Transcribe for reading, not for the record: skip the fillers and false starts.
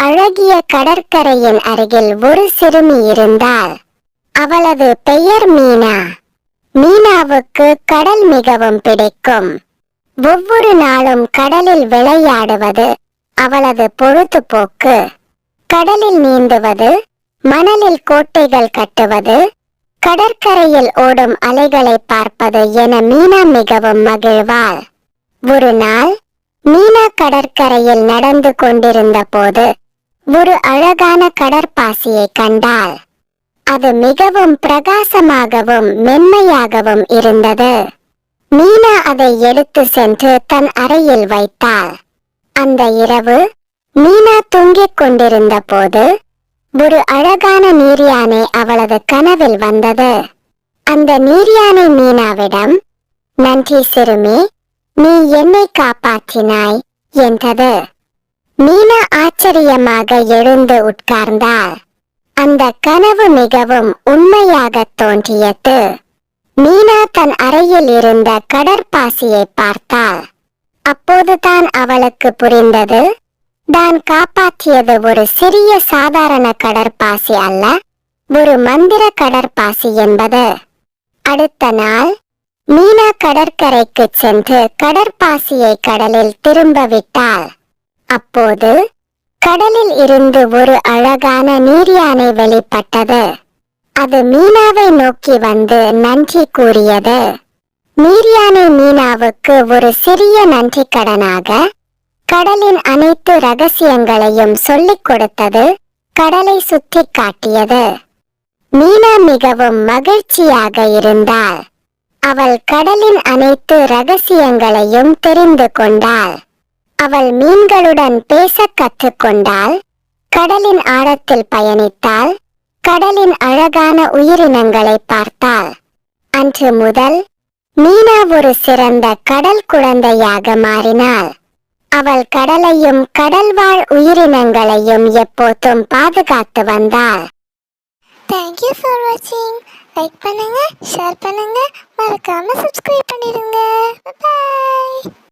அழகிய கடற்கரையின் அருகில் ஒரு சிறுமி இருந்தாள். அவளது பெயர் மீனா. மீனாவுக்கு கடல் மிகவும் பிடிக்கும். ஒவ்வொரு நாளும் கடலில் விளையாடுவது அவளது பொழுதுபோக்கு. கடலில் நீந்துவது, மணலில் கோட்டைகள் கட்டுவது, கடற்கரையில் ஓடும் அலைகளை பார்ப்பது என மீனா மிகவும் மகிழ்வாள். ஒரு நாள் மீனா கடற்கரையில் நடந்து கொண்டிருந்த போது ஒரு அழகான கடற்பாசியை கண்டாள். அது மிகவும் பிரகாசமாகவும் மென்மையாகவும் இருந்தது. மீனா அதை எடுத்து சென்று தன் அறையில் வைத்தாள். அந்த இரவு மீனா தூங்கிக் கொண்டிருந்த போது ஒரு அழகான நீர்யானை அவளது கனவில் வந்தது. அந்த நீர்யானை மீனாவிடம், "நன்றி சிறுமி, நீ என்னை காப்பாற்றினாய்" என்றது. மீனா ஆச்சரியமாக எழுந்து உட்கார்ந்தாள். அந்த கனவு மிகவும் உண்மையாக தோன்றியது. மீனா தன் அறையில் இருந்த கடற்பாசியை பார்த்தாள். அப்போதுதான் அவளுக்கு புரிந்தது, தான் காப்பாற்றியது ஒரு சிறிய சாதாரண கடற்பாசி அல்ல, ஒரு மந்திர கடற்பாசி என்பது. அடுத்த நாள் மீனா கடற்கரைக்கு சென்று கடற்பாசியை கடலில் திரும்ப விட்டாள். அப்போது கடலில் இருந்து ஒரு அழகான நீர்யானை வெளிப்பட்டது. அது மீனாவை நோக்கி வந்து நன்றி கூறியது. நீர்யானை மீனாவுக்கு ஒரு சிறிய நன்றி கடனாக கடலின் அனைத்து ரகசியங்களையும் சொல்லிக் கொடுத்தது, கடலை சுற்றி காட்டியது. மீனா மிகவும் மகிழ்ச்சியாக இருந்தாள். அவள் கடலின் அனைத்து ரகசியங்களையும் தெரிந்து கொண்டாள். அவள் மீன்களுடன் பேச கற்றுக்கொண்டாள். கடலின் ஆழத்தில் பயணித்தாள். கடலின் அழகான உயிரினங்களை பார்த்தாள். அன்று முதல் மீனா ஒரு சிறந்த கடல் குழந்தையாக மாறினாள். அவள் கடலையும் கடல்வாழ் உயிரினங்களையும் எப்போதும் பாதுகாத்து வந்தாள். Thank you for watching. Like பண்ணுங்க, ஷேர் பண்ணுங்க, மறக்காம சப்ஸ்கிரைப் பண்ணிடுங்க. Bye bye.